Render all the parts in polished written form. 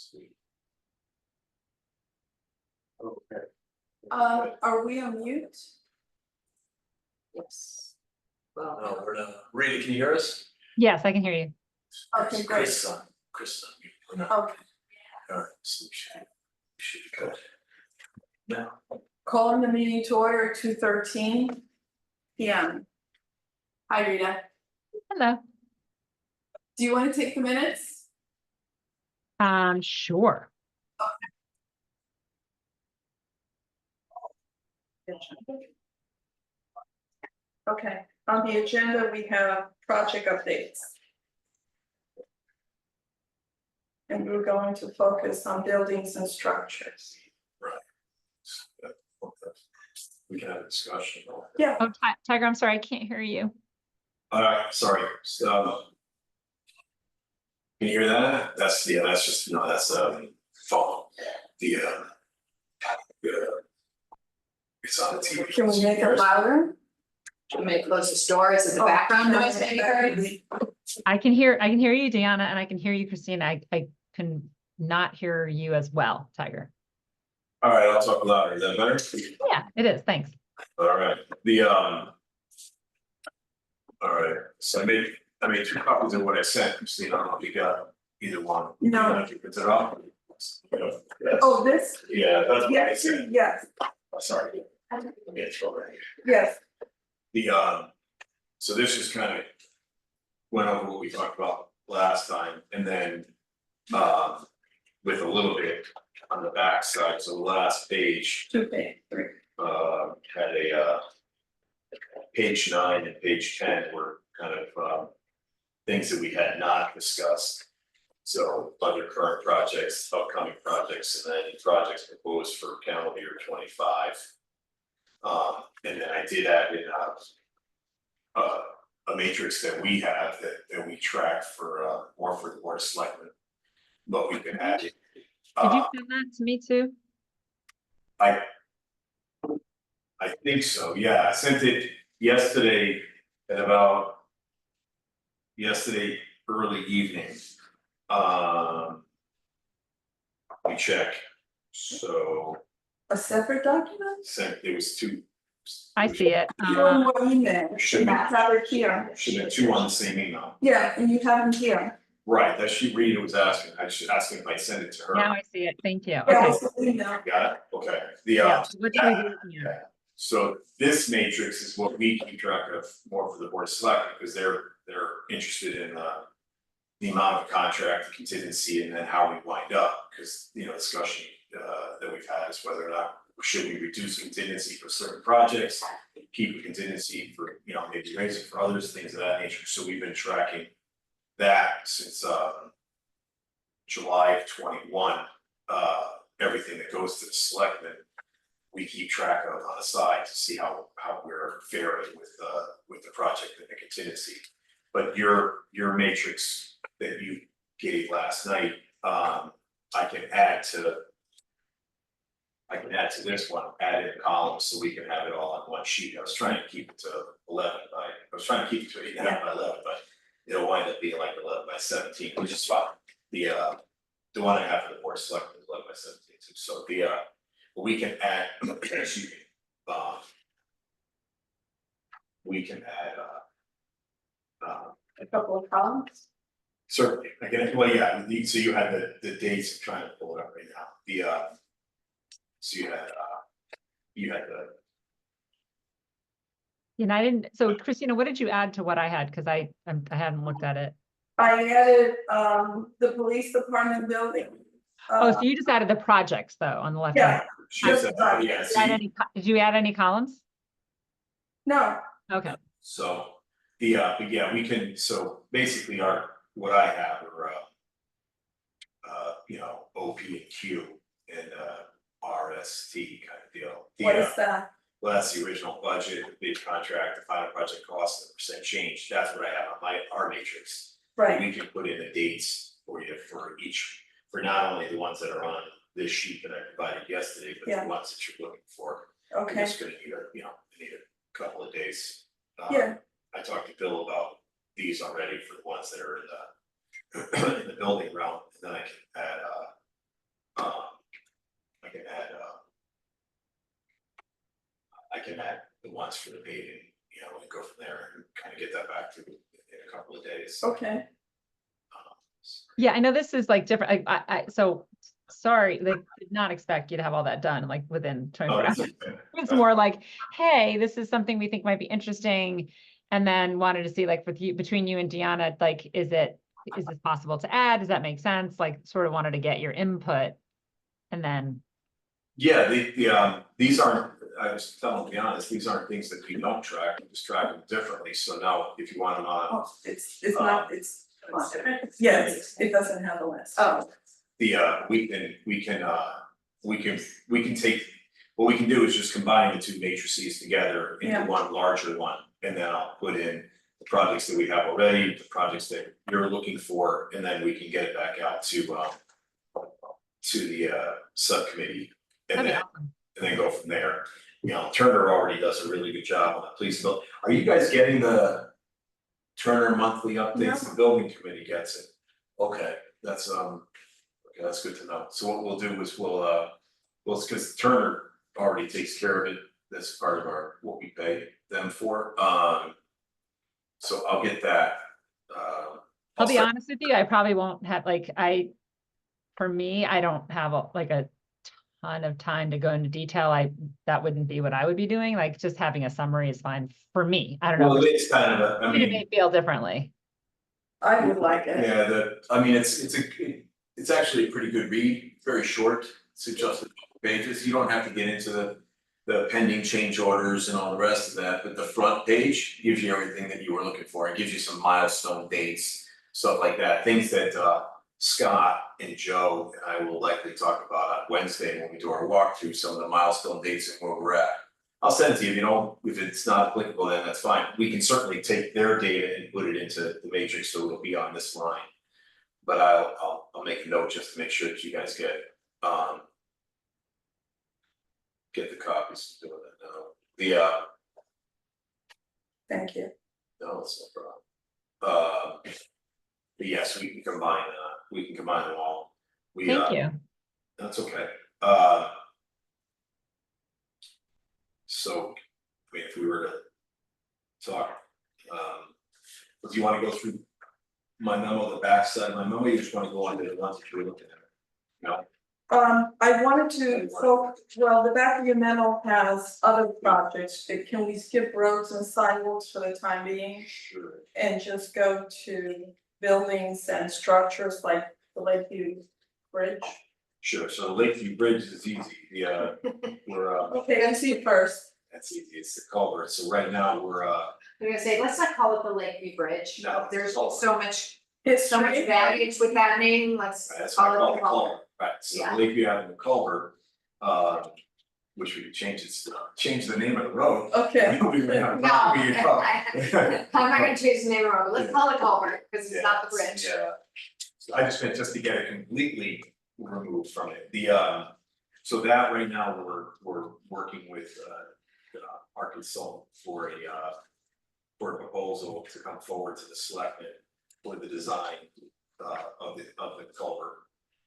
Sweet. Okay. Are we on mute? Yes. Well, No, we're not. Rita, can you hear us? Yes, I can hear you. Okay, great. Chris, we're not. Okay, Alright, so we should be good. Now, calling the meeting to order at 2:13 PM. Hi Rita, Hello. do you want to take the minutes? Sure. Okay, on the agenda, we have project updates. And we're going to focus on buildings and structures. we can have a discussion. Yeah, Oh, Tiger, I'm sorry, I can't hear you. Sorry, so. Can you hear that? That's just, no, that's phone. It's on the TV. can we make it louder? I'm gonna close the door. Is it the background noise maybe heard? I can hear you, Deanna, and I can hear you, Christina. I can not hear you as well, Tiger. All right, I'll talk louder. Is that better? Yeah, it is. Thanks. All right, all right, so I made 2 copies of what I sent, Christine. I don't know if you got either one. No. If you print it off. Yes. Oh, this? Yeah, that's what I Yes, said. yes, Sorry. Let me get it right here. yes, So this just kind of went over what we talked about last time, and then with a little bit on the back side, so the last page 2 3. had a page 9 and page 10 were kind of things that we had not discussed. So other current projects, upcoming projects, and then projects proposed for calendar year 25. And then I did add in a matrix that we have that we track for more for the board of selectmen. But we can add it. Did you send that to me too? I think so, yeah, I sent it yesterday at about early evening. We check, so A separate document? it was 2. I see it. Oh, what email? Should be. You have it here. Should have 2 on the same email. Yeah, and you have them here. Right, that she Rita was asking, I should ask if I send it to her. Now I see it. Thank you. Yeah, Okay. it's the email. Got it, okay, Yeah. What should we do? Yeah. So this matrix is what we keep track of more for the board of selectmen, because they're interested in the amount of contract contingency and then how we wind up, because discussion that we've had is whether or not should we reduce contingency for certain projects, keep a contingency for maybe raise it for others, things of that nature. So we've been tracking that since July of 21. Everything that goes to the selectmen, we keep track of on the side to see how we're faring with the project and the contingency. But your matrix that you gave last night, I can add to this one, add in columns so we can have it all on one sheet. I was trying to keep it to 11 by, I was trying to keep it to 8.5 by 11, but it'll wind up being like 11 by 17, which is fine. The one I have for the board of selectmen is 11 by 17 too. So we can add, excuse me, we can add A couple of columns. certainly, again, well, yeah, so you had the dates, I'm trying to pull it up right now, so you had the. And I didn't. So Christina, what did you add to what I had? Because I hadn't looked at it. I added the police department building. Oh, so you just added the projects though on the left. Yeah. hand. She said, yeah, Did you add any columns? No, Okay. so but yeah, we can, so basically what I have are OP and Q and RST kind of deal. what is that? Well, that's the original budget, the bid contract, the final project cost, the percent change, that's what I have on our matrix. Right, We can put in the dates for you for not only the ones that are on this sheet that I provided yesterday, but Yeah. the ones that you're looking for. okay, You're just gonna need a couple of days. yeah, I talked to Bill about these already for the ones that are in the building realm, and then I can add for the paving, you know, and go from there and kind of get that back to in a couple of days. Okay, Yeah, I know this is like different. So sorry, like did not expect you to have all that done like within 24 Oh, hours. that's okay. It's more like, hey, this is something we think might be interesting. And then wanted to see like with you, between you and Deanna, like, is this possible to add? Does that make sense? Like sort of wanted to get your input. And then, Yeah, these aren't, I was telling, to be honest, these aren't things that we don't track, we just track them differently, so now if you want them on. oh, it's not, yes, it doesn't have a list. Oh. We can take, what we can do is just combine the two matrices together Yeah. into one larger one. And then I'll put in the projects that we have already, the projects that you're looking for, and then we can get it back out to the subcommittee. And that'd be then, awesome. and then go from there. You know, Turner already does a really good job on the police bill. Are you guys getting the Turner monthly updates? The building committee gets it. Okay, that's okay, that's good to know. So what we'll do is well, it's because Turner already takes care of it. That's part of what we pay them for. So I'll get that. I'll be start- honest with you, I probably won't have for me, I don't have a ton of time to go into detail. That wouldn't be what I would be doing. Like just having a summary is fine for me. I don't know. Well, it's kind of a, I It mean. may feel differently. I would like it. Yeah, it's actually a pretty good read, very short, it's just a couple pages, you don't have to get into the pending change orders and all the rest of that, but the front page gives you everything that you were looking for, it gives you some milestone dates, stuff like that, things that Scott and Joe and I will likely talk about on Wednesday when we do our walkthrough, some of the milestone dates and where we're at. I'll send it to you, you know, if it's not applicable, then that's fine, we can certainly take their data and put it into the matrix, so it'll be on this line. But I'll make a note just to make sure that you guys get the copies, doing that now, Thank you. no, it's no problem. But yes, we can combine them all, Thank you. that's okay, so, I mean, if we were to talk, do you wanna go through my memo, the backside of my memo, you just wanna go on to the ones that you're looking at? No, I wanted to, the back of your memo has other projects, can we skip roads and sidewalks for the time being? sure, And just go to buildings and structures like the Lakeview Bridge? sure, so the Lakeview Bridge is easy, we're Okay, let's see first. that's easy, it's the culvert, so right now we're I'm gonna say, let's not call it the Lakeview Bridge. No, There's it's so much History. baggage with that name, let's That's why I call call it it the culvert, culvert. right, so Yeah. Lakeview Avenue culvert, which we could change the name of the road. Okay. We may have a No, problem with your culvert. I'm not gonna change the name of it, but let's call it culvert, because it's not the Yeah, bridge. Yeah, so I just meant just to get it completely removed from it, so that right now, we're working with our consultant for a proposal to come forward to the selectmen for the design of the culvert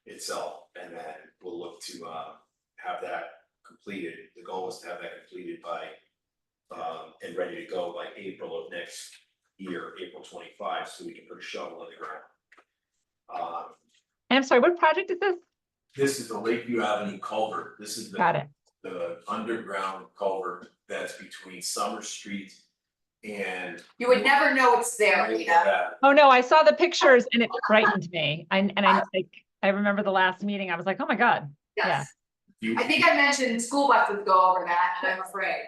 itself, and then we'll look to have that completed. The goal is to have that completed by and ready to go by April of next year, April 25, so we can put a shovel in the ground. And I'm sorry, what project is this? This is the Lakeview Avenue culvert, this is Got it. the underground culvert that's between Summer Street and. You would never know it's there, Rita. Oh, no, I saw the pictures and it frightened me. I remember the last meeting. I was like, oh my God. Yes. You- I think I mentioned school buses go over that, and I'm afraid.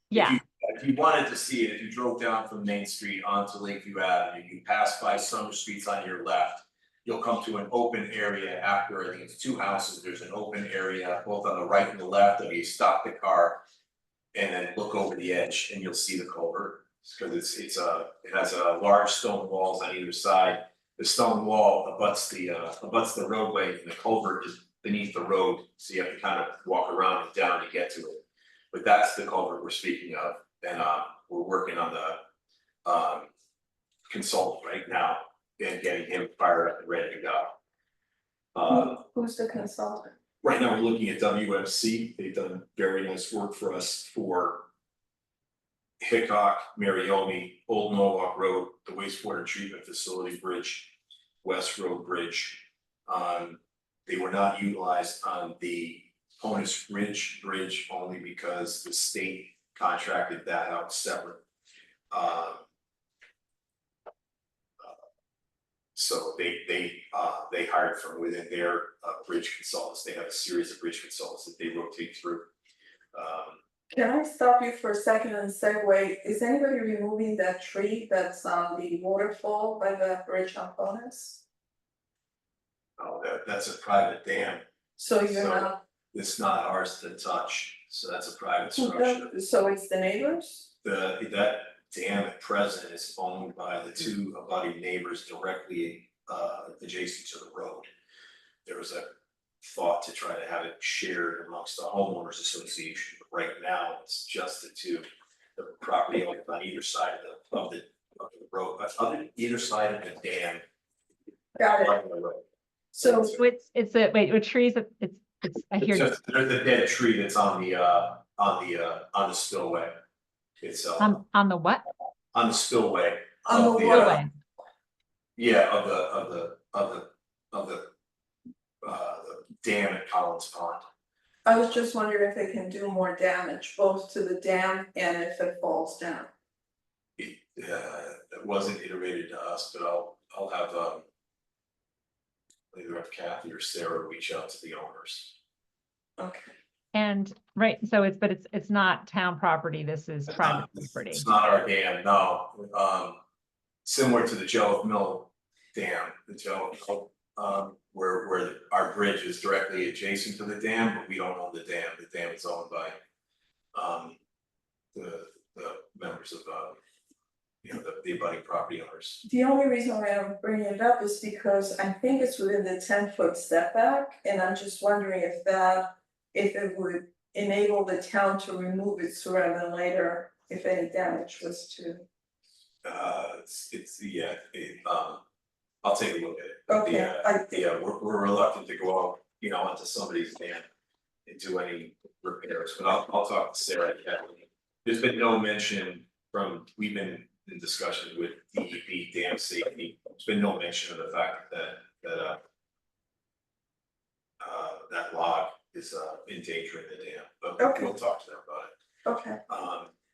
Yeah. If you wanted to see it, if you drove down from Main Street onto Lakeview Avenue, you pass by Summer Streets on your left. You'll come to an open area after, I think it's 2 houses, there's an open area both on the right and the left, and you stop the car. And then look over the edge and you'll see the culvert, cause it has large stone walls on either side. The stone wall abuts the roadway, and the culvert is beneath the road, so you have to kind of walk around and down to get to it. But that's the culvert we're speaking of, and we're working on the consultant right now and getting him fired up and ready to go. Who's the consultant? Right now, we're looking at WMC, they've done very nice work for us for Hickok, Mariomi, Old Norwalk Road, the wastewater treatment facility bridge, West Road Bridge. They were not utilized on the Ponus Ridge Bridge only because the state contracted that out separate. So they hired from within their bridge consultants. They have a series of bridge consultants that they rotate through. Can I stop you for a second and segue? Is anybody removing that tree that's on the waterfall by the bridge on Ponus? Oh, that's a private dam. So you're So- not, It's not ours to touch, so that's a private structure. so it's the neighbors? That dam at present is owned by the two abutting neighbors directly adjacent to the road. There was a thought to try to have it shared amongst the homeowners association, but right now it's just the two. The property owners on either side of the road, on either side of the dam. Got it. along the road. So It's a, wait, what trees, it's, I hear. It's just, there's a dead tree that's on the spillway. It's On the what? on the spillway. On the of water. Spillway. Yeah, of the dam at Collins Pond. I was just wondering if they can do more damage, both to the dam and if it falls down. It wasn't iterated to us, but I'll have either have Kathy or Sarah reach out to the owners. Okay. And, right, so it's not town property, this is private property. It's not our dam, no. Similar to the Jellic Mill Dam, the Jellic Mill, where our bridge is directly adjacent to the dam, but we don't own the dam. The dam is owned by the members of the abutting property owners. The only reason why I'm bringing it up is because I think it's within the 10-foot setback, and I'm just wondering if it would enable the town to remove it sooner than later, if any damage was to. I'll take a look at it. But Okay, we're reluctant to go out, onto somebody's dam and do any repairs, but I'll talk to Sarah and Kathleen. There's been no mention we've been in discussion with DEP dam safety. There's been no mention of the fact that that log is endangering the dam, but Okay. we'll talk to them about it. okay,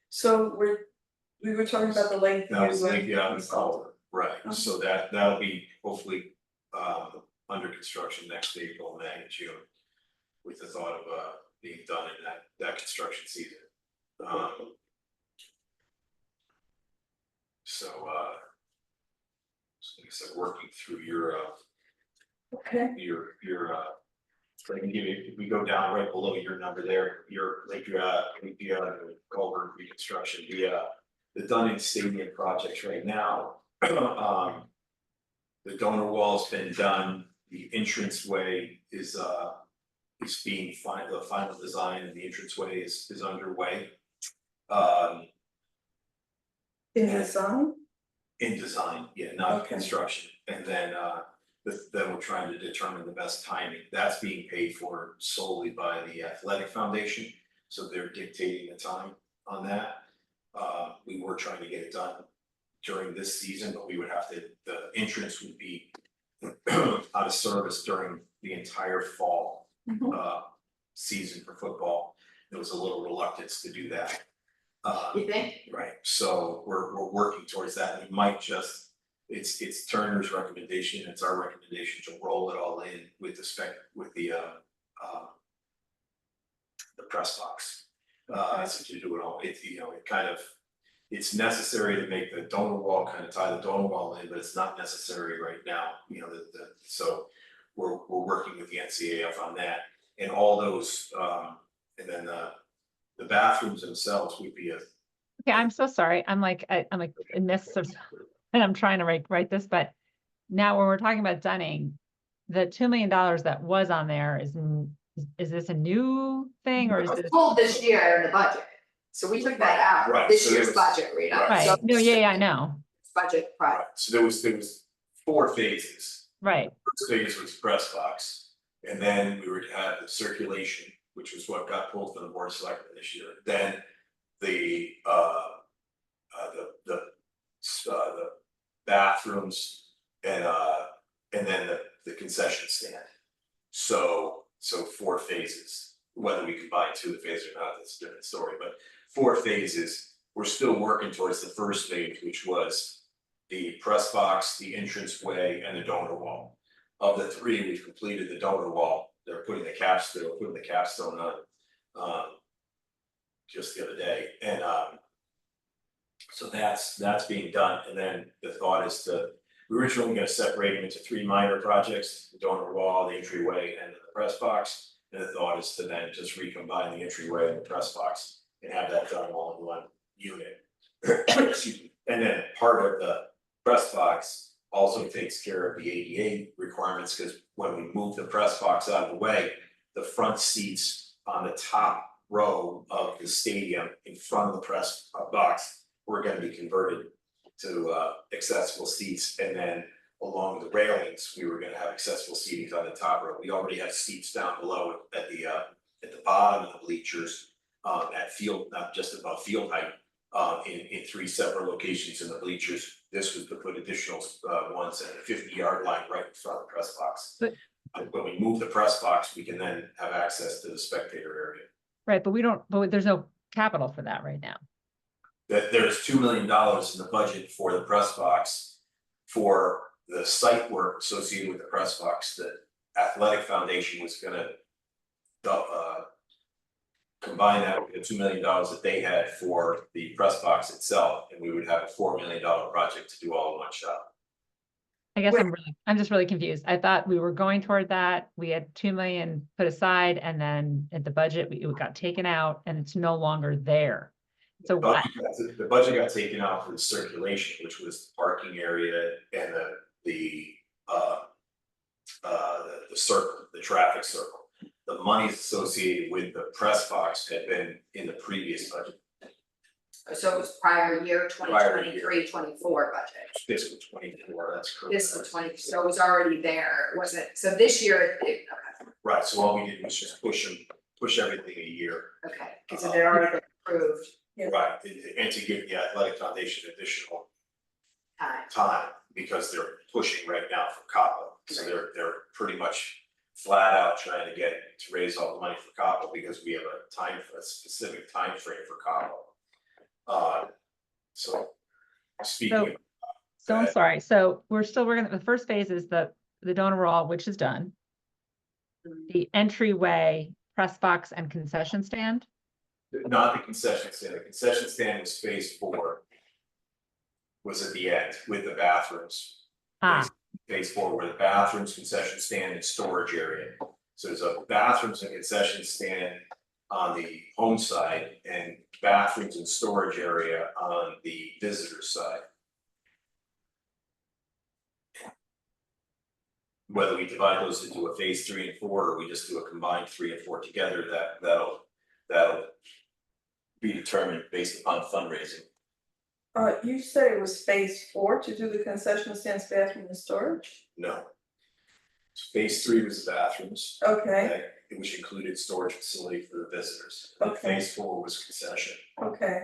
so we were talking about the lake. That was view Lake and- Yavin Culver, right, Okay. so that'll be hopefully under construction next April, May, June. With the thought of being done in that construction season. So like I said, working through your Okay, so I can give you, if we go down right below your number there, your Lake Culver reconstruction, the Dunning Stadium projects right now. The donor wall's been done, the entranceway is being the final design and the entranceway is underway. in design, In design, yeah, not Okay. construction, and then we're trying to determine the best timing, that's being paid for solely by the athletic foundation. So they're dictating the time on that. We were trying to get it done during this season, but we would have to, the entrance would be out of service during the entire fall season for football. There was a little reluctance to do that. You think? Right, so we're working towards that, and we might just, it's Turner's recommendation, it's our recommendation to roll it all in with the press box. So to do it all, it kind of, it's necessary to make the donor wall, kind of tie the donor wall in, but it's not necessary right now, so we're working with the NCAF on that, and all those, and then the bathrooms themselves would be Okay, I'm so sorry, I'm like in this, and I'm trying to write this, but now when we're talking about Dunning, the $2 million that was on there is this a new thing, or is It was this? pulled this year in the budget, so we took that out, Right, this so year's it was- budget, Rita. right. So Right, no, yeah, I know, budget, right, right, so there was 4 phases. right, First phase was press box, and then we would have the circulation, which was what got pulled from the board of selectmen this year. Then the the bathrooms and then the concession stand. So 4 phases, whether we combine 2 phases or not, that's a different story, but 4 phases. We're still working towards the first phase, which was the press box, the entranceway, and the donor wall. Of the 3, we've completed the donor wall. They're putting the capstone on just the other day, and so that's being done. And then the thought is we were originally going to separate them into 3 minor projects: the donor wall, the entryway, and the press box. And the thought is to then just recombine the entryway and the press box and have that done all in one unit. Excuse me. And then part of the press box also takes care of the ADA requirements, because when we move the press box out of the way, the front seats on the top row of the stadium in front of the press box were going to be converted to accessible seats, and then along the railings, we were going to have accessible seatings on the top row. We already have seats down below at the bottom of the bleachers, at field, not just above field height, in 3 separate locations in the bleachers. This was to put additional ones at the 50-yard line right in front of the press box. But when we move the press box, we can then have access to the spectator area. right, but there's no capital for that right now. That there's $2 million in the budget for the press box for the site work associated with the press box. The Athletic Foundation was gonna combine that with the $2 million that they had for the press box itself, and we would have a $4 million project to do all in one shot. I guess I'm just really confused. I thought we were going toward that. We had 2 million put aside, and then at the budget, it got taken out, and it's no longer there. So what? The budget got taken out for the circulation, which was the parking area and the circle, the traffic circle. The monies associated with the press box had been in the previous budget. So it was prior year, Prior year. 2023-24 budget. Fiscal 24, that's correct. Fiscal 20, so it was already there, it wasn't, so this year, okay, Right, so all we did was just push everything a year. okay, because it had already been approved Right, and to give the Athletic Foundation additional time. time, because they're pushing right now for COPA. So they're pretty much flat out trying to raise all the money for COPA, because we have a specific time frame for COPA. So speaking of. So I'm sorry. So we're gonna, the first phase is the donor wall, which is done. The entryway, press box, and concession stand. Not the concession stand was phase 4. Was at the end with the bathrooms. Ah, Phase 4 were the bathrooms, concession stand, and storage area. So there's a bathrooms and concession stand on the home side, and bathrooms and storage area on the visitor side. Whether we divide those into a phase 3 and 4, or we just do a combined 3 and 4 together, that'll be determined based upon fundraising. You said it was phase 4 to do the concession stands, bathroom and storage? No. Phase 3 was the bathrooms. Okay, Which included storage facility for the visitors. Okay. Phase 4 was concession. okay,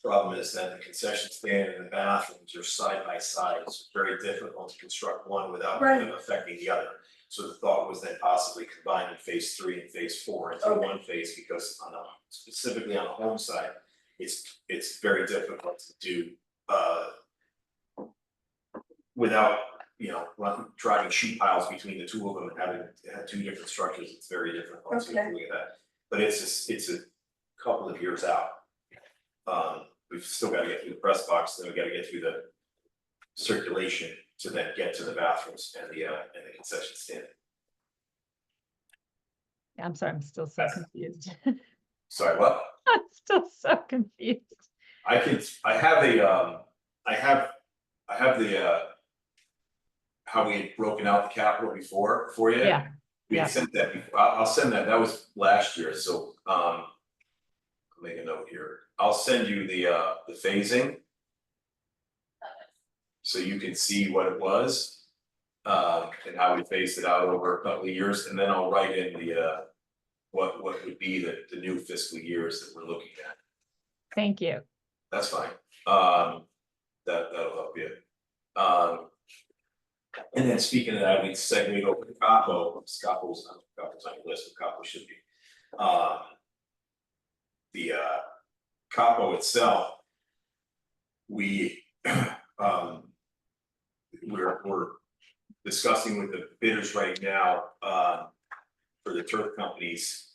Problem is that the concession stand and the bathrooms are side by side. It's very difficult to construct one without Right. affecting the other. So the thought was then possibly combining phase 3 and phase 4 into Okay. one phase, because specifically on the home side, it's very difficult to do without, driving sheet piles between the 2 of them and having 2 different structures. It's very difficult to Okay. do that. But it's a couple of years out. We've still got to get through the press box, then we got to get through the circulation to then get to the bathrooms and the concession stand. I'm sorry, I'm still so confused. Sorry, what? I'm still so confused. I have the how we had broken out the capital before for you. Yeah, We had yeah. sent that before. I'll send that. That was last year, so I'll make a note here. I'll send you the phasing. So you can see what it was, and how we phased it out over a couple of years, and then I'll write in the what would be the new fiscal years that we're looking at. Thank you. That's fine. That'll help you. And then speaking of that, we segue over to Capo. Capo's on the list, but Capo should be. The Capo itself, we're discussing with the bidders right now, for the turf companies.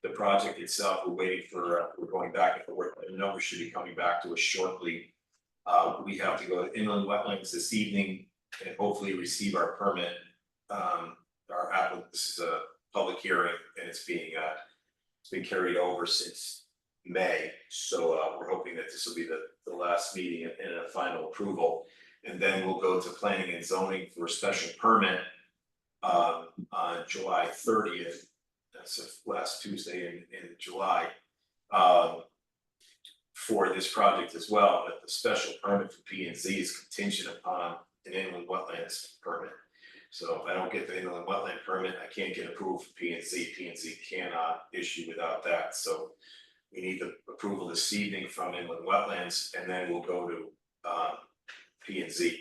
The project itself, we're waiting for, we're going back and forth, the numbers should be coming back to us shortly. We have to go to inland wetlands this evening and hopefully receive our permit. This is a public hearing and it's been carried over since May. So we're hoping that this will be the last meeting and a final approval. And then we'll go to planning and zoning for a special permit on July 30th. That's the last Tuesday in July. For this project as well, but the special permit for P and Z is contingent upon an inland wetlands permit. So if I don't get the inland wetland permit, I can't get approval for P and Z. P and Z cannot issue without that. So we need the approval this evening from inland wetlands, and then we'll go to P and Z.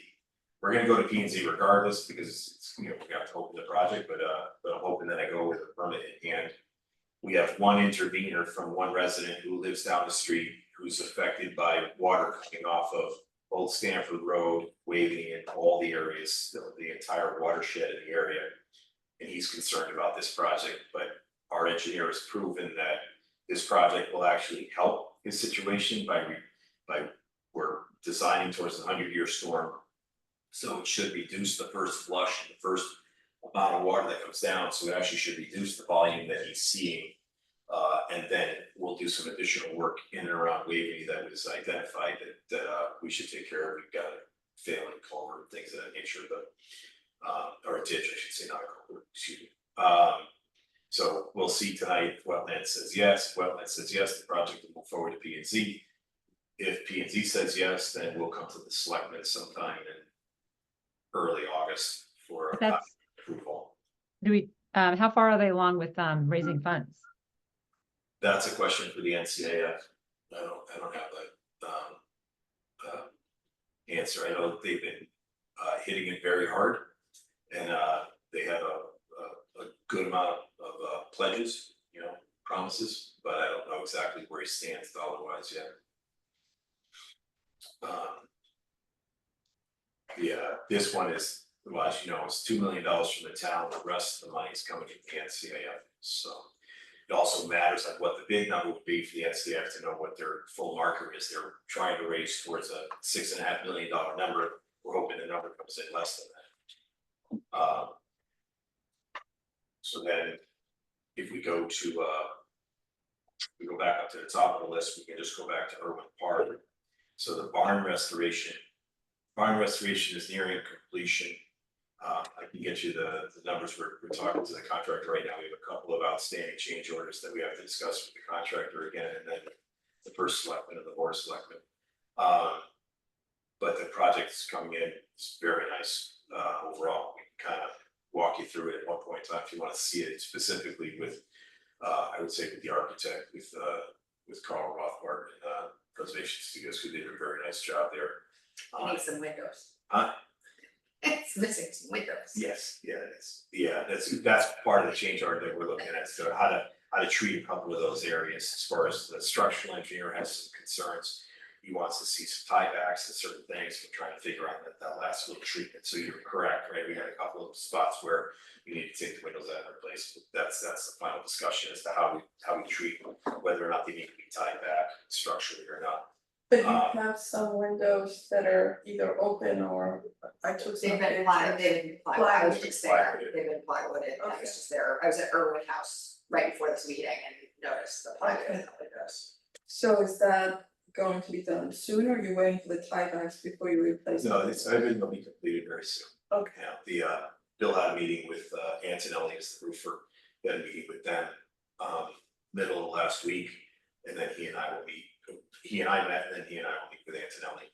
We're gonna go to P and Z regardless because it's, we have to open the project, but I'm hoping that I go with a permit in hand. We have one intervener from one resident who lives down the street who's affected by water coming off of Old Stanford Road, Waving, and all the areas, the entire watershed in the area. And he's concerned about this project, but our engineer has proven that this project will actually help his situation by we're designing towards the 100-year storm. So it should reduce the first flush, the first amount of water that comes down, so it actually should reduce the volume that he's seeing. And then we'll do some additional work in and around Wavy that was identified that we should take care of. We've got a failing culvert and things of that nature, but or a ditch, I should say, not a culvert, excuse me. So we'll see tonight if wetland says yes. If wetland says yes, the project will move forward to P and Z. If P and Z says yes, then we'll come to the selectmen sometime in early August for That's- approval. Do we, how far are they along with raising funds? That's a question for the NCAF. I don't have the answer. I know they've been hitting it very hard, and they have a good amount of pledges, promises, but I don't know exactly where he stands dollar wise yet. This one is, well, as you know, it's $2 million from the town. The rest of the money is coming from the NCAF. So it also matters like what the bid number would be for the NCAF to know what their full marker is. They're trying to raise towards a $6.5 million number. We're hoping the number comes in less than that. So then if we go to we go back up to the top of the list, we can just go back to Irwin Park. So the barn restoration is nearing completion. I can get you the numbers. We're talking to the contractor right now. We have a couple of outstanding change orders that we have to discuss with the contractor again, and then the first selectman and the board of selectmen. But the project is coming in. It's very nice overall. We can kind of walk you through it at one point in time if you want to see it specifically with, I would say with the architect, with Carl Rothbard and Preservation Studios, who did a very nice job there. It needs some windows. Huh? It's missing some windows. Yes, that's part of the change order that we're looking at, so how to treat a couple of those areas. As far as the structural engineer has some concerns, he wants to see some tiebacks and certain things. We're trying to figure out that last little treatment. So you're correct, right? We had a couple of spots where we need to take the windows out of their place. That's the final discussion as to how we treat them, whether or not they need to be tied back structurally or not. But you have some windows that are either open or I took some They've been pictures. plywood, I was just there, Plywood. they've been plywooded, I Okay. was just there, I was at Irwin House right before this meeting and noticed the plywood Okay. in the windows. So is that going to be done sooner, or you waiting for the tiebacks before you replace them? No, everything will be completed very soon. Okay. Yeah, Bill had a meeting with Antonelli as the roofer, he had a meeting with them middle of last week, and then he and I met, and then he and I will meet with Antonelli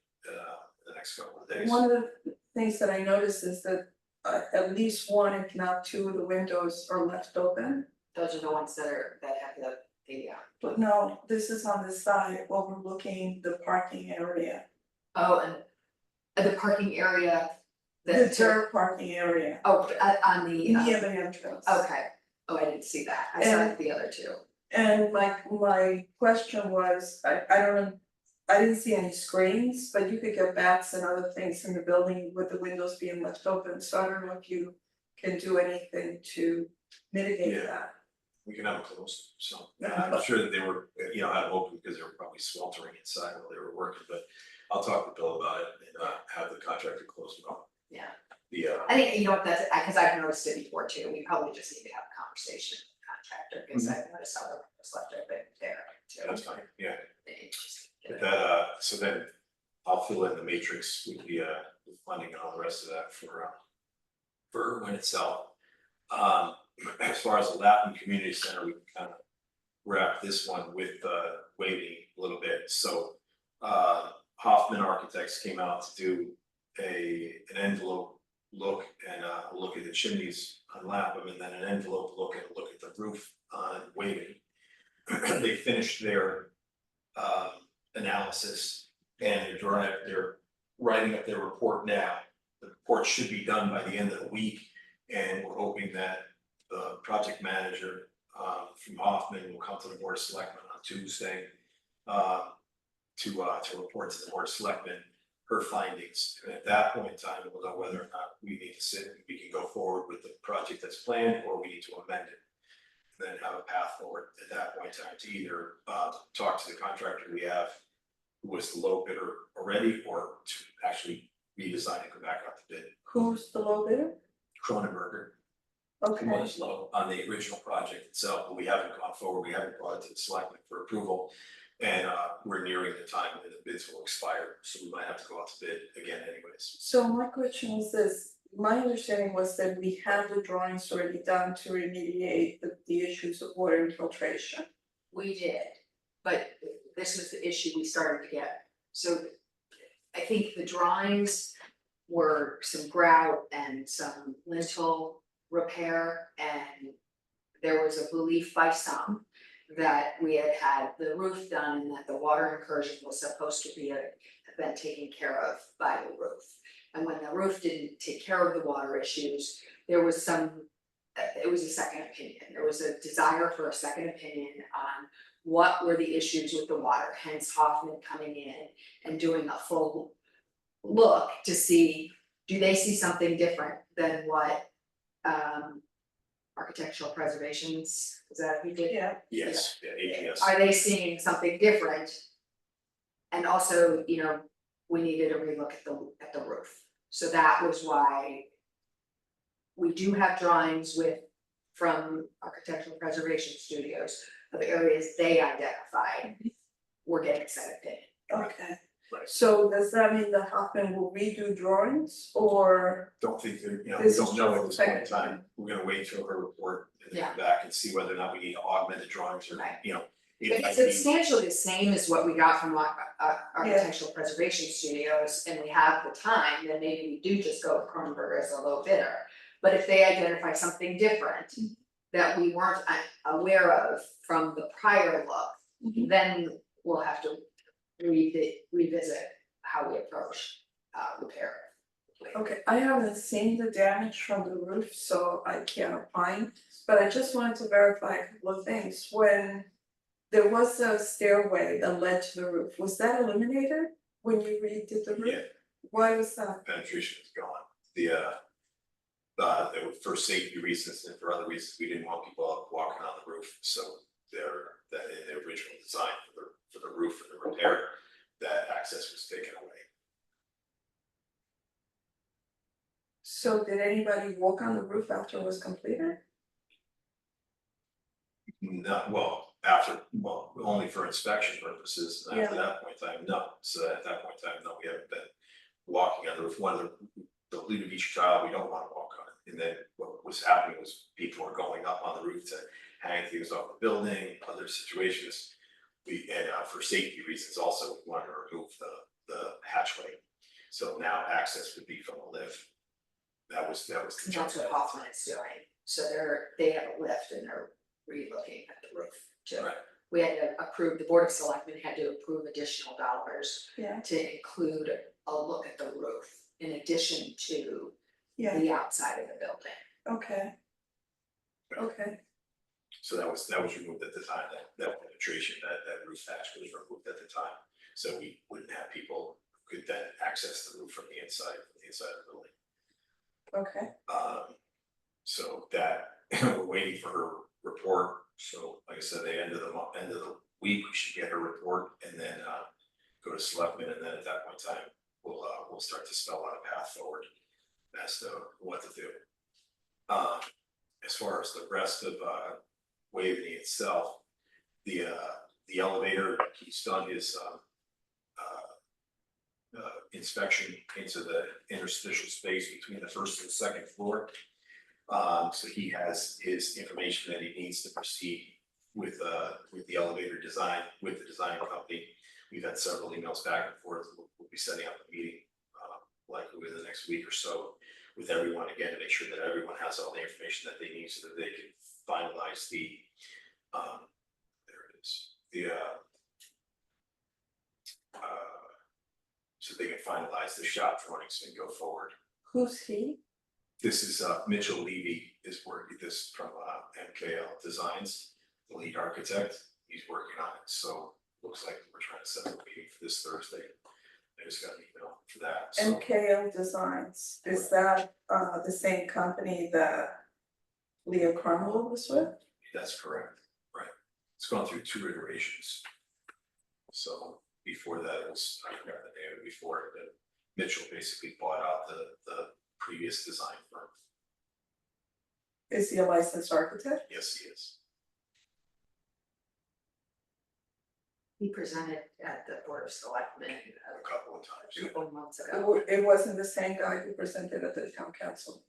the next couple of days. One of the things that I noticed is that at least one, if not two of the windows are left open. Those are the ones that have the But no, this is on the side overlooking the parking area. Oh, and the parking area. The dirt parking area, Oh, on the, near the entrance. okay, oh, I didn't see that, I saw And- the other two. And my question was, I don't know, I didn't see any screens, but you could get bats and other things in the building with the windows being left open, so I don't know if you can do anything to mitigate Yeah. that. We can have it closed, so, I'm sure that they were, had them open because they were probably sweltering inside while they were working, but I'll talk to Bill about it and, have the contractor close it off. Yeah. The, I think, you know what, that's, cause I've noticed it before too, we probably just need to have a conversation with the contractor, cause I've noticed other ones left open there too. that's fine, yeah. They just But get it. that, so then I'll fill in the matrix with the funding and all the rest of that for Irwin itself. As far as the Latin Community Center, we kind of wrap this one with waiting a little bit, so Hoffman Architects came out to do an envelope look and a look at the chimneys on Lapham, and then an envelope look at the roof on Waving. They finished their analysis and they're writing up their report now. The report should be done by the end of the week, and we're hoping that the project manager from Hoffman will come to the Board of Selectmen on Tuesday to report to the Board of Selectmen her findings. And at that point in time, we'll know whether or not we need to sit and we can go forward with the project that's planned, or we need to amend it. Then have a path forward at that point in time to either talk to the contractor we have, who was the low bidder already, or to actually redesign and go back out to bid. Who's the low bidder? Cronenberger Okay, was low on the original project itself, but we haven't gone forward, we haven't brought it to the selectmen for approval. And we're nearing the time when the bids will expire, so we might have to go out to bid again anyways. so my question is this, my understanding was that we have the drawings already done to remediate the issues of water infiltration. We did, but this was the issue we started to get. So I think the drawings were some grout and some lintel repair, and there was a belief by some that we had the roof done and that the water incursion was supposed to have been taken care of by the roof. And when the roof didn't take care of the water issues, there was it was a second opinion. There was a desire for a second opinion on what were the issues with the water, hence Hoffman coming in and doing a full look to see, do they see something different than what architectural preservations, is that who did? Yeah. Yes, yeah, APS. Are they seeing something different? And also, we needed a relook at the roof, so that was why we do have drawings from Architectural Preservation Studios of areas they identified. We're getting a second opinion. Okay, Right. so does that mean the Hoffman will redo drawings or? Don't think that, we This is don't know at just this point in technical. time, we're gonna wait till her report and then Yeah. come back and see whether or not we need to augment the drawings or, Right. it If might it's be- substantially the same as what we got from Architectural Preservation Studios and we have the time, then maybe we do just go with Cronenberg as a low bidder. But if they identify something different that we weren't aware of from the prior look, Mhm. then we'll have to revisit how we approach repair. Okay, I haven't seen the damage from the roof, so I can't opine, but I just wanted to verify a couple of things. When there was a stairway that led to the roof, was that eliminated when you redid the roof? Yeah. Why was that? Penetration is gone, they were for safety reasons and for other reasons, we didn't want people out walking on the roof, so that in the original design for the roof and the repair, that access was taken away. So did anybody walk on the roof after it was completed? Not, only for inspection purposes, and after that point in time, no, so at that point in time, no, we haven't been walking on the roof, one of the Leader Beach child, we don't wanna walk on it, and then what was happening was people were going up on the roof to hang things off the building, other situations. For safety reasons also, we wanted to remove the hatchway, so now access would be from the lift. That was the And that's jump. what Hoffman is doing, so they have a lift and they're re-looking at the roof too. Right. we had to approve, the Board of Selectmen had to approve additional dollars Yeah, to include a look at the roof in addition to yeah, the outside of the building. okay. Okay, So that was removed at the time, that penetration, that roof hatch was removed at the time. So we wouldn't have people who could then access the roof from the inside of the building. okay, So that, we're waiting for her report, so like I said, the end of the week, we should get her report and then go to selectmen, and then at that point in time, we'll start to spell out a path forward as to what to do. As far as the rest of Waveney itself, the elevator, he's done his inspection into the interstitial space between the first and second floor. So he has his information that he needs to proceed with the elevator design, with the design company. We've had several emails back and forth. We'll be setting up a meeting, likely within the next week or so, with everyone again, to make sure that everyone has all the information that they need so that they can finalize the, there it is, so they can finalize the shop drawings and go forward. who's he? This is Mitchell Levy is working this from MKL Designs, the lead architect. He's working on it, so looks like we're trying to set up a meeting for this Thursday. I just got an email for that. So MKL Designs, is that the same company that Leo Cromwell was with? that's correct, right? It's gone through 2 iterations. So before that, it was, I forgot the name of it before, but Mitchell basically bought out the previous design firm. Is he a licensed architect? Yes, he is. He presented at the Board of Selectmen A couple of a times. couple of months ago. It wasn't the same guy who presented at the town council.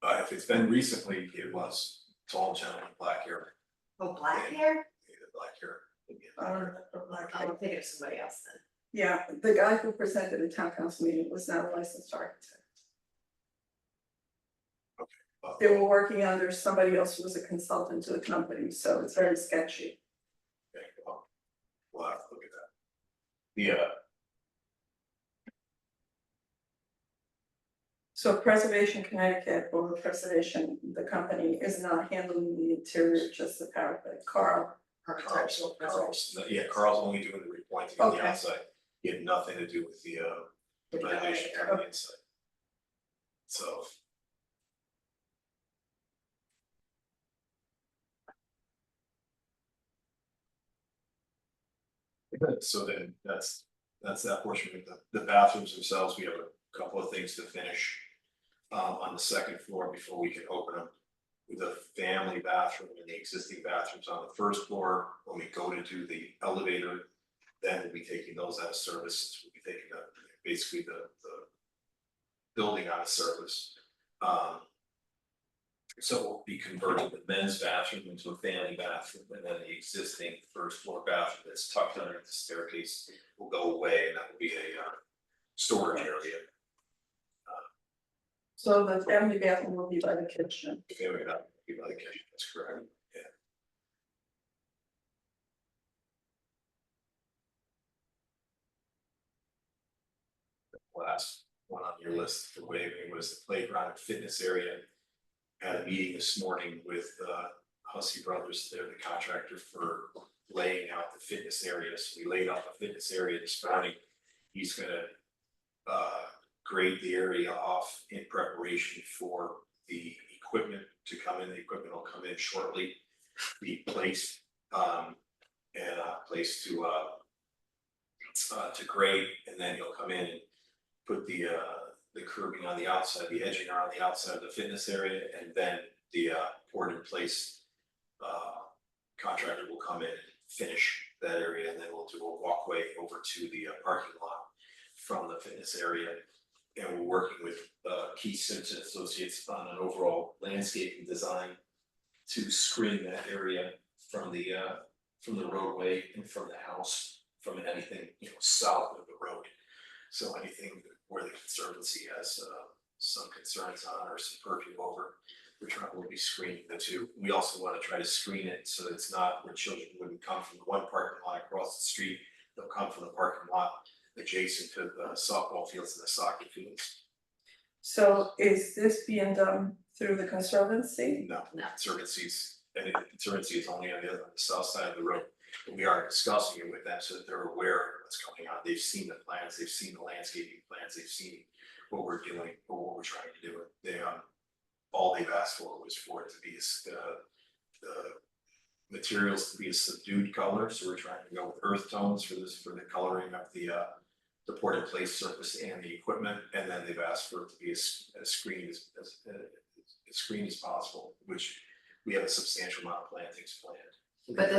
If it's been recently, it was tall gentleman, black hair, Oh, black hair? black hair. I don't remember black hair. I'm thinking of somebody else then. Yeah, the guy who presented at the town council meeting was not a licensed architect. They were working under somebody else who was a consultant to the company, so it's very sketchy. Okay, well, we'll have to look at that. So Preservation Connecticut or Preservation, the company is not handling the interior, just the parapet. Carl. Architectural preservation. Carl's only doing the repointing on the Okay. outside. He had nothing to do with the renovation on the inside. So. So then that's that portion of the bathrooms themselves. We have a couple of things to finish on the second floor before we can open them. With a family bathroom and the existing bathrooms on the first floor, when we go to do the elevator, then we'll be taking those out of service. We'll be taking basically the building out of service. So we'll be converting the men's bathroom into a family bathroom, and then the existing first floor bathroom that's tucked underneath the staircase will go away, and that will be a storage area. So the family bathroom will be by the kitchen. Family bathroom will be by the kitchen, that's correct, yeah. The last one on your list for waiving was the playground and fitness area. Had a meeting this morning with Hussey Brothers, they're the contractor for laying out the fitness area. So we laid out the fitness area this morning. He's gonna grade the area off in preparation for the equipment to come in. The equipment will come in shortly, be placed and placed to grade, and then he'll come in and put the curbing on the outside, the edging around the outside of the fitness area, and then the poured in place contractor will come in and finish that area, and then we'll do a walkway over to the parking lot from the fitness area. And we're working with Keith Simpson Associates on an overall landscaping design to screen that area from the roadway and from the house, from anything, south of the road. So anything where the Conservancy has some concerns on or some purview over, we'll be screening the two. We also want to try to screen it so that it's not where children wouldn't come from the one parking lot across the street. They'll come from the parking lot adjacent to the softball fields and the soccer fields. So is this being done through the Conservancy? No, No. Conservancy's, and the Conservancy is only on the south side of the road. But we are discussing it with them so that they're aware of what's going on. They've seen the plans, they've seen the landscaping plans, they've seen what we're doing, or what we're trying to do. They, all they've asked for was for it to be the materials to be a subdued color, so we're trying to go with earth tones for the coloring of the port in place surface and the equipment, and then they've asked for it to be as screened as possible, which we have a substantial amount of plantings planned. But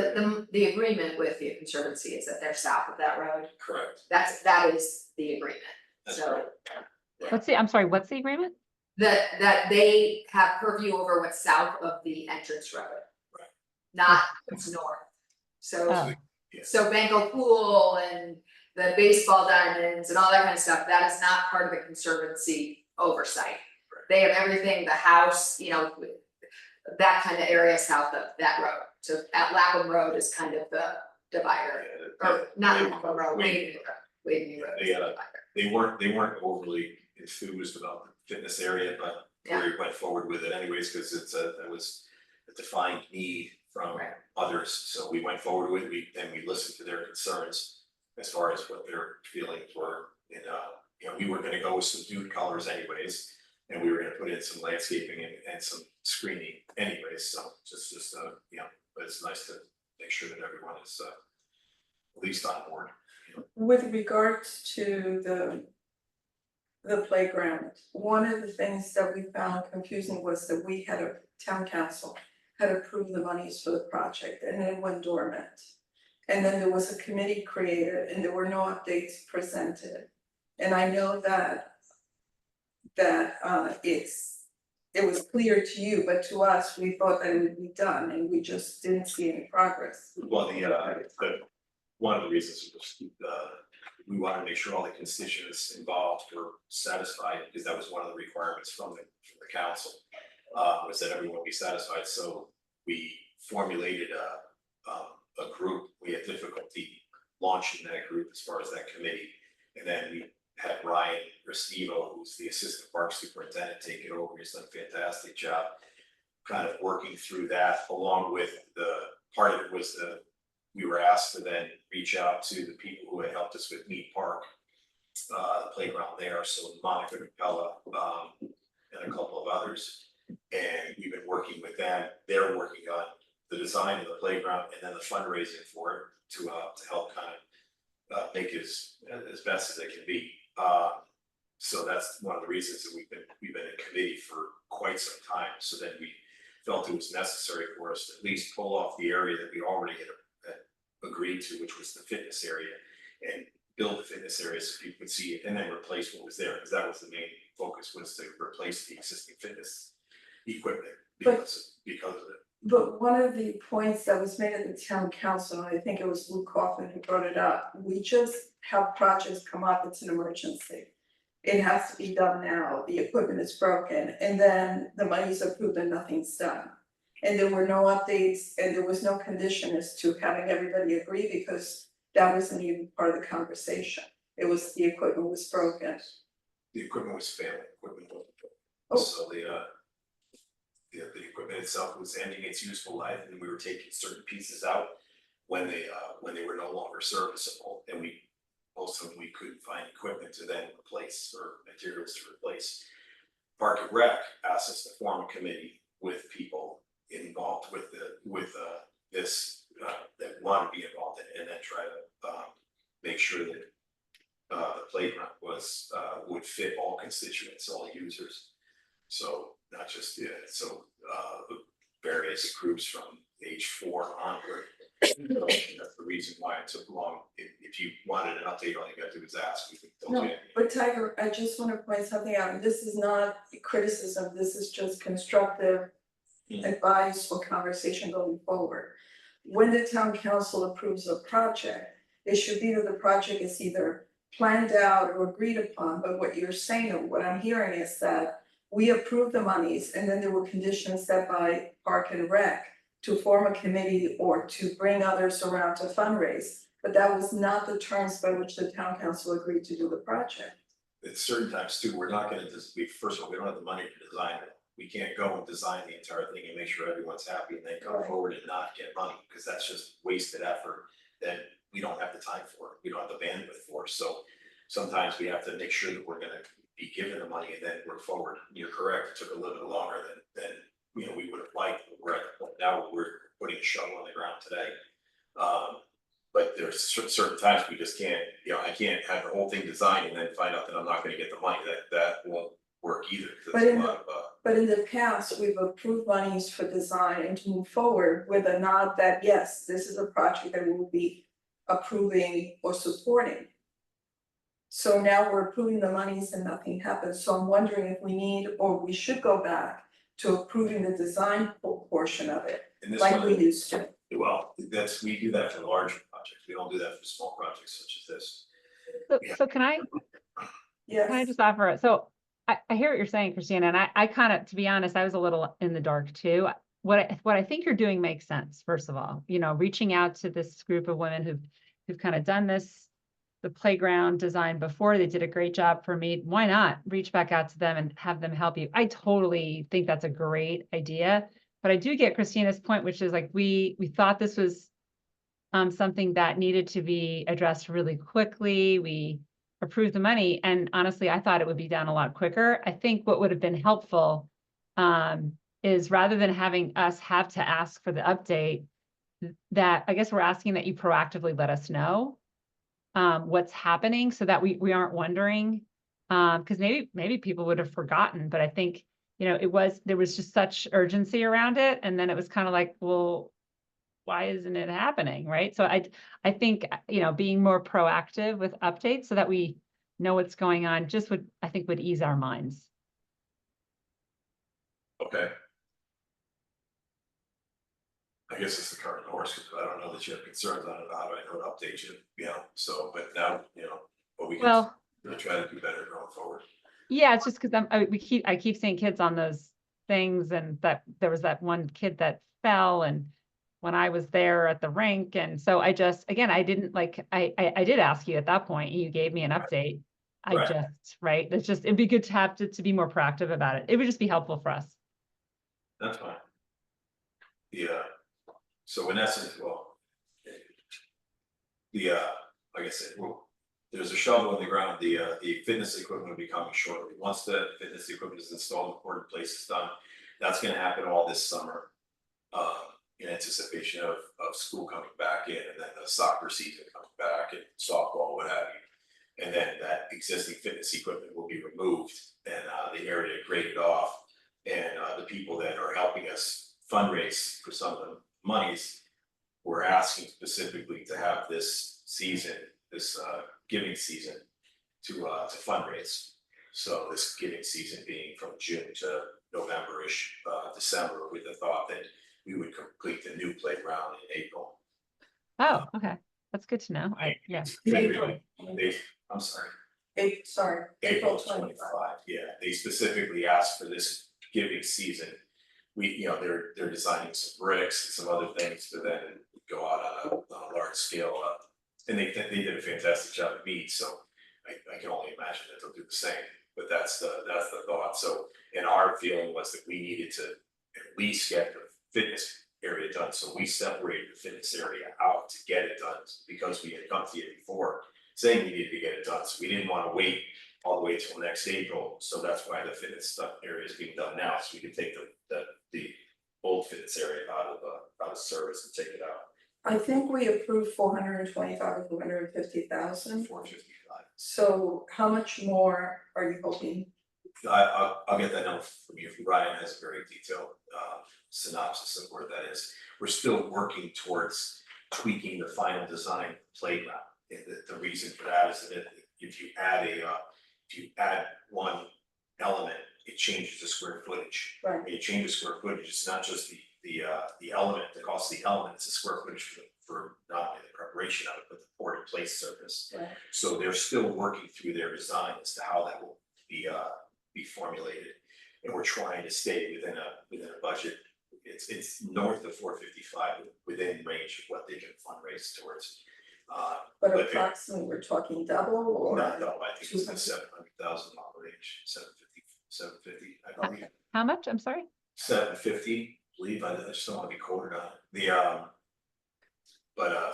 the agreement with the Conservancy is that they're south of that road. Correct. That is the agreement. That's So right. I'm sorry, what's the agreement? that they have purview over what's south of the entrance road. Right. Not what's north. So Oh. Yeah. so Bengal Pool and the baseball diamonds and all that kind of stuff, that is not part of the Conservancy oversight. Right. They have everything, the house, you know, that kind of area south of that road. So at Lapham Road is kind of the divider, or not Lapham Road, Waveney Road is the divider. They weren't overly enthused about the fitness area, but we went forward with it anyways, because that was a defined need from Right. others, so we went forward with it, and we listened to their concerns as far as what their feelings were, and you know, we were gonna go with subdued colors anyways, and we were gonna put in some landscaping and some screening anyways, so just you know, but it's nice to make sure that everyone is at least on board. With regards to the playground, one of the things that we found confusing was that we had a town council had approved the monies for the project and then went dormant. And then there was a committee created and there were no updates presented. And I know that it was clear to you, but to us, we thought that it would be done and we just didn't see any progress. Well, one of the reasons was we wanted to make sure all the constituents involved were satisfied, because that was one of the requirements from the council, was that everyone be satisfied. So we formulated a group. We had difficulty launching that group as far as that committee, and then we had Ryan Restivo, who's the assistant park superintendent, take it over. He's done a fantastic job kind of working through that, along with the part of it was we were asked to then reach out to the people who had helped us with Mead Park, the playground there, so Monica Capella, and a couple of others. And we've been working with them. They're working on the design of the playground and then the fundraising for it to help kind of make it as best as it can be. So that's one of the reasons that we've been in committee for quite some time. So then we felt it was necessary for us to at least pull off the area that we already had agreed to, which was the fitness area, and build the fitness area so people could see it, and then replace what was there, because that was the main focus, was to replace the existing fitness equipment because of it. But one of the points that was made at the town council, and I think it was Lou Kaufman who brought it up, we just have projects come up, it's an emergency. It has to be done now, the equipment is broken, and then the money's approved and nothing's done. And there were no updates and there was no condition as to having everybody agree, because that wasn't even part of the conversation. It was the equipment was broken. The equipment was failing, Oh. so the equipment itself was ending its useful life, and we were taking certain pieces out when they were no longer serviceable, and most of them we couldn't find equipment to then replace or materials to replace. Park and Rec asked us to form a committee with people involved with this that want to be involved in it, and then try to make sure that the playground would fit all constituents, all users. So not just the various groups from age 4 onward. That's the reason why it took long. If you wanted an update, all you got to do is ask. No, but Tiger, I just want to point something out, and this is not criticism, this is just constructive advice or conversation going forward. When the town council approves a project, it should be that the project is either planned out or agreed upon, but what you're saying, or what I'm hearing is that we approved the monies and then there were conditions set by Park and Rec to form a committee or to bring others around to fundraise, but that was not the terms by which the town council agreed to do the project. At certain times too, we're not gonna just, first of all, we don't have the money to design it. We can't go and design the entire thing and make sure everyone's happy and then come Right. forward and not get money, because that's just wasted effort that we don't have the time for, we don't have the bandwidth for, so sometimes we have to make sure that we're gonna be given the money and then work forward. You're correct, it took a little bit longer than we would have liked, but we're at the point now where we're putting a shovel on the ground today. But there's certain times we just can't, I can't have the whole thing designed and then find out that I'm not gonna get the money, that won't work either, because But it's a in lot of, But in the past, we've approved monies for design and to move forward with a nod that, yes, this is a project that we will be approving or supporting. So now we're approving the monies and nothing happens, so I'm wondering if we need, or we should go back to approving the design portion of it, and this like we one, used to. well, we do that for large projects, we don't do that for small projects such as this. Yeah. So can I Yes, just offer it? So I hear what you're saying, Christina, and I kind of, to be honest, I was a little in the dark too. What I think you're doing makes sense, first of all, reaching out to this group of women who've kind of done the playground design before. They did a great job for me. Why not reach back out to them and have them help you? I totally think that's a great idea. But I do get Christina's point, which is like, we thought this was something that needed to be addressed really quickly. We approved the money, and honestly, I thought it would be done a lot quicker. I think what would have been helpful is, rather than having us have to ask for the update, that I guess we're asking that you proactively let us know what's happening, so that we aren't wondering, because maybe people would have forgotten, but I think, there was just such urgency around it. And then it was kind of like, well, why isn't it happening? Right. So I think, being more proactive with updates so that we know what's going on I think would ease our minds. Okay. I guess it's the current course, because I don't know that you have concerns on it, how do I know to update you, so, but now, but we can Well, try to do better going forward. yeah, it's just because I keep seeing kids on those things, and that there was that one kid that fell, and when I was there at the rink, and so I just, again, I didn't I did ask you at that point, and you gave me an update. Right. Right, it's just, it'd be good to have to be more proactive about it. It would just be helpful for us. That's fine. Yeah, so in essence, well, like I said, there's a shovel in the ground, the fitness equipment will be coming shortly. Once the fitness equipment is installed, the board in place is done, that's gonna happen all this summer. In anticipation of school coming back in, and then the soccer season coming back, and softball, what have you. And then that existing fitness equipment will be removed and the area graded off. And the people that are helping us fundraise for some of the monies, we're asking specifically to have this season, this giving season, to fundraise. So this giving season being from June to November-ish, December, with the thought that we would complete the new playground in April. Oh, okay, that's good to know. Yeah. I'm sorry. April 25. 25, yeah, they specifically asked for this giving season. We, they're designing some bricks and some other things to then go out on a large scale. And they did a fantastic job at Mead, so I can only imagine that they'll do the same, but that's the thought. So, and our feeling was that we needed to at least get the fitness area done, so we separated the fitness area out to get it done, because we had come to you before saying we needed to get it done, so we didn't want to wait all the way till next April. So that's why the fitness stuff area is being done now, so we can take the old fitness area out of service and take it out. I think we approved 425 or 450,000. 455. So how much more are you hoping? I'll get that number from you. Brian has a very detailed synopsis of where that is. We're still working towards tweaking the final design playground. And the reason for that is that if you add one element, it changes the square footage. Right. It changes square footage. It's not just the element, the cost of the element, it's the square footage for not only the preparation of it, but the poured in place surface. Right. So they're still working through their design as to how that will be formulated. And we're trying to stay within a budget. It's north of 455, within range of what they can fundraise towards. But but approximately, we're talking double or? not double, I think it's in the $700,000 range, 750, I believe. How much? I'm sorry? 750, I believe, I just don't wanna be quoted on it,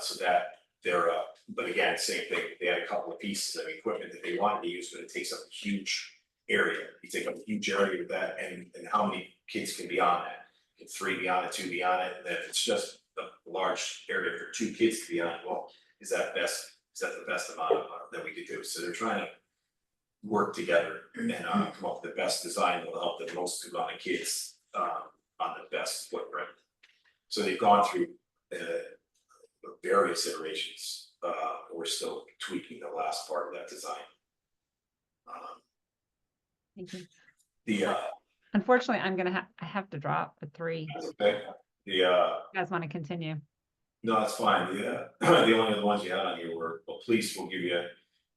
so that, they're, but again, same thing, they had a couple of pieces of equipment that they wanted to use, but it takes up a huge area. You take up a huge area with that, and how many kids can be on that? Can 3 be on it, 2 be on it, and then if it's just a large area for 2 kids to be on it, well, is that the best amount that we could do? So they're trying to work together and come up with the best design that will help the most amount of kids on the best footprint. So they've gone through various iterations. We're still tweaking the last part of that design. Thank you. The Unfortunately, I have to drop at 3. okay, You guys want to continue? no, that's fine. The only other ones you had on here were, well, police will give you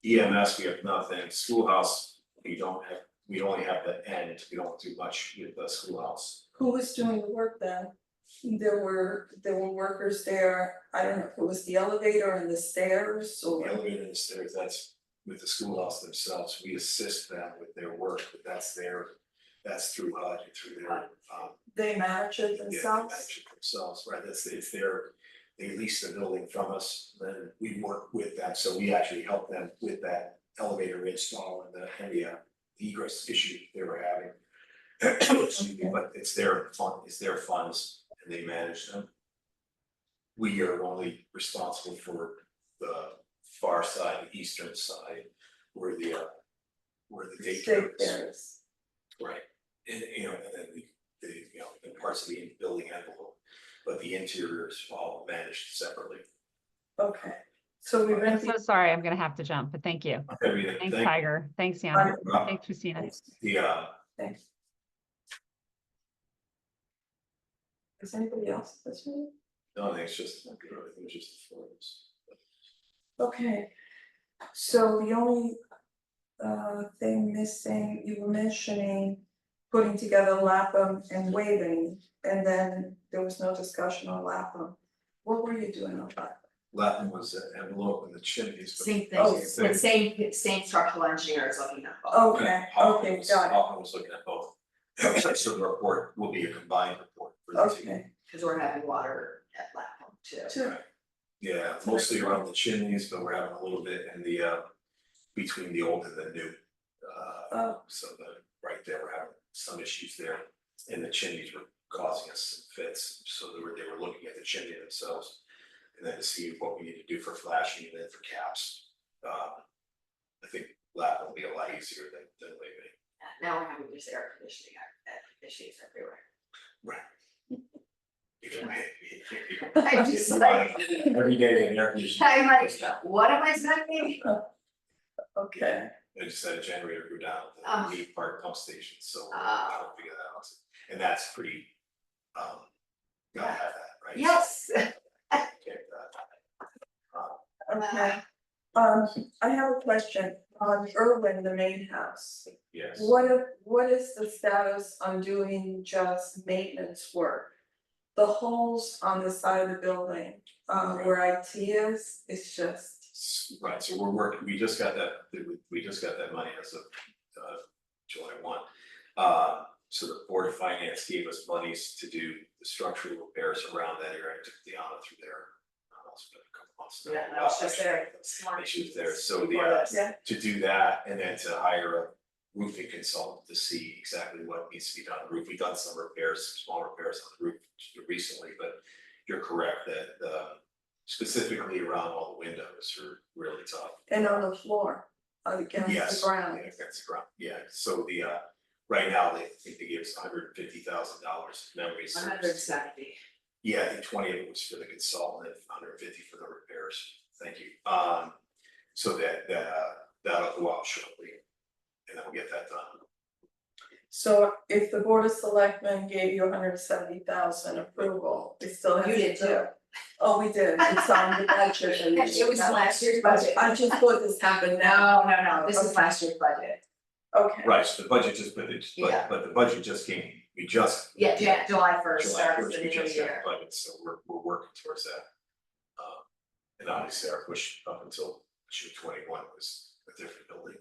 EMS, we have nothing, schoolhouse, we only have the end, we don't do much with the schoolhouse. Who was doing the work then? There were workers there, I don't know if it was the elevator and the stairs The or, elevator and the stairs, that's with the schoolhouse themselves, we assist them with their work, but that's through HUD, through their, they manage it yeah, they themselves? manage it themselves, right, it's they lease the building from us, then we work with them, so we actually help them with that elevator install and the egress issue they were having. Excuse me, but it's their funds, and they manage them. We are only responsible for the far side, the eastern side, where the daycare is. Daycares. Right, and and then the parts of the building envelope, but the interior is all managed separately. Okay, so we rent So sorry, I'm gonna have to jump, but thank you. Everything, Thanks, thank Tiger. Thanks, Yana. you. Thanks, Christina. The Thanks. Is anybody else this week? no, it's just, everything's just the floors. Okay, so the only thing missing, you were mentioning putting together Lapham and Waveney, and then there was no discussion on Lapham. What were you doing on Lapham? Latin was an envelope in the chimneys. but- Same Oh, thing, the same structural engineer is looking at both. Okay, Hoffman okay, was- got it, Hoffman was looking at both. So the report will be a combined report for the two. okay. Cause we're having water at Blackham too. Two. Yeah, mostly around the chimneys, but we're having a little bit in the between the old and the new. Oh. So right there, we're having some issues there, and the chimneys were causing us some fits, so they were looking at the chimney themselves. And then to see what we need to do for flashing and then for caps. I think that will be a lot easier than leaving. Now we're having this air conditioning issues everywhere. Right. I'm just like, Every day in air conditioning. I'm like, what am I saying? Okay, I just had a generator go down at Ah. the Mead Park pump station, so we're Ah. trying to figure that out. And that's pretty, gotta have that, right? Yes. Okay, that. okay. I have a question on Irwin, the main house. Yes. What is the status on doing just maintenance work? The holes on the side of the building, where IT is, it's just, Right, so we're working, we just got that money as of July 1. So the Board of Finance gave us monies to do the structural repairs around that area. I took Deanna through there. It's been a couple months now. Yeah, that was just there. Smart. She was there, so Before the this. yeah, to do that and then to hire a roofing consultant to see exactly what needs to be done on the roof. We've done some repairs, some small repairs on the roof recently, but you're correct that specifically around all the windows are really tough. and on the floor, against Yes, the ground. yeah, against the ground, yeah, so the right now, they think they gave us $150,000 memory serves. 170. Yeah, I think 20 of it was for the consultant, and 150 for the repairs, thank you. So that'll go out shortly, and then we'll get that done. So if the Board of Selectmen gave you 170,000 approval, it still has to. You did too. Oh, we did, it's on the budget. and It was last year's budget. I just thought this happened now. No, this is last year's budget. Okay. Right, so the budget just, Yeah. but the budget just came, we just. Yeah, July first July starts first, the we new just got year. the budget, so we're working towards that. And obviously our push up until June 21 was a different building,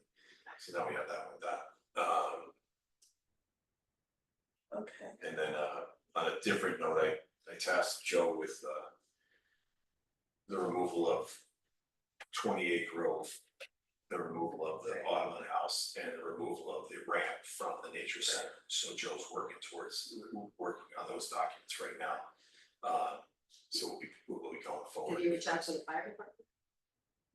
so now we have that one done. Okay. And then on a different note, I tasked Joe with the removal of 28 Grove, the removal of the Audubon House, and the removal of the ramp from the nature center. So Joe's working on those documents right now. So we'll be going forward. Did you reach out to the fire department?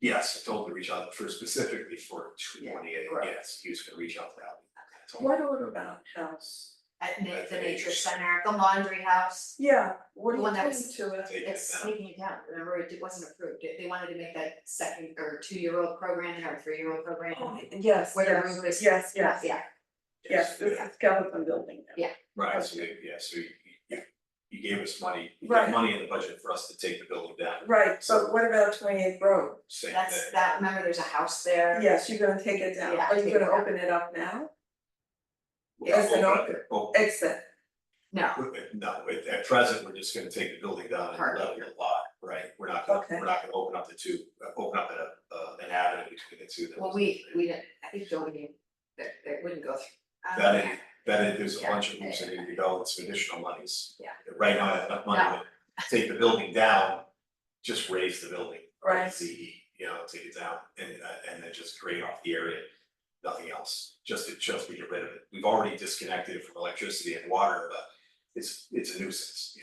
Yes, I told him to reach out specifically for 28, right. yes, he was gonna reach out to that. I told him. What Audubon House? At the nature center, the laundry house, Yeah, what The do one you that think was- to it? Take it it's down. taking it down, remember, it wasn't approved, they wanted to make that second or 2-year-old program or 3-year-old program. Oh, yes, Where the yes, roof is. yes, Yeah, yes, it's a skeleton building. Yeah. Right, so you gave us money, you Right. got money in the budget for us to take the building down, Right, So- but what about 28th Road? same that's thing. that, remember, there's a house there. Yes, you're gonna take it down. Yeah, Are take you it gonna down. open it up now? We'll As an open it- Exit. No, No, at present, we're just gonna take the building down and Part. let it lot, right? We're not Okay. gonna open up the two, open up an avenue between the two. well, we didn't, I think Joe knew that wouldn't go through. That there's a Yeah. bunch of hoops that need to go, and some additional monies. Yeah. Right now, I have enough money to take the building down, just raise the building. Right. CE, take it down and then just grade off the area, nothing else, just to get rid of it. We've already disconnected it from electricity and water, but it's a nuisance,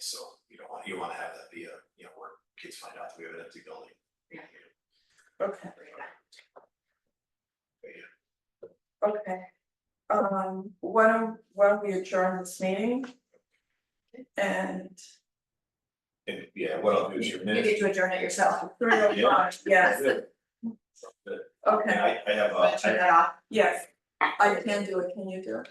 so you wanna have that be where kids find out that we have an empty building. Yeah. Okay, But yeah. okay. Why don't we adjourn this meeting? And And what I'll do is your You minutes. get to adjourn it yourself. 3:05, yes, And okay, I have Wanna turn that off? yes, I can do it, can you do it?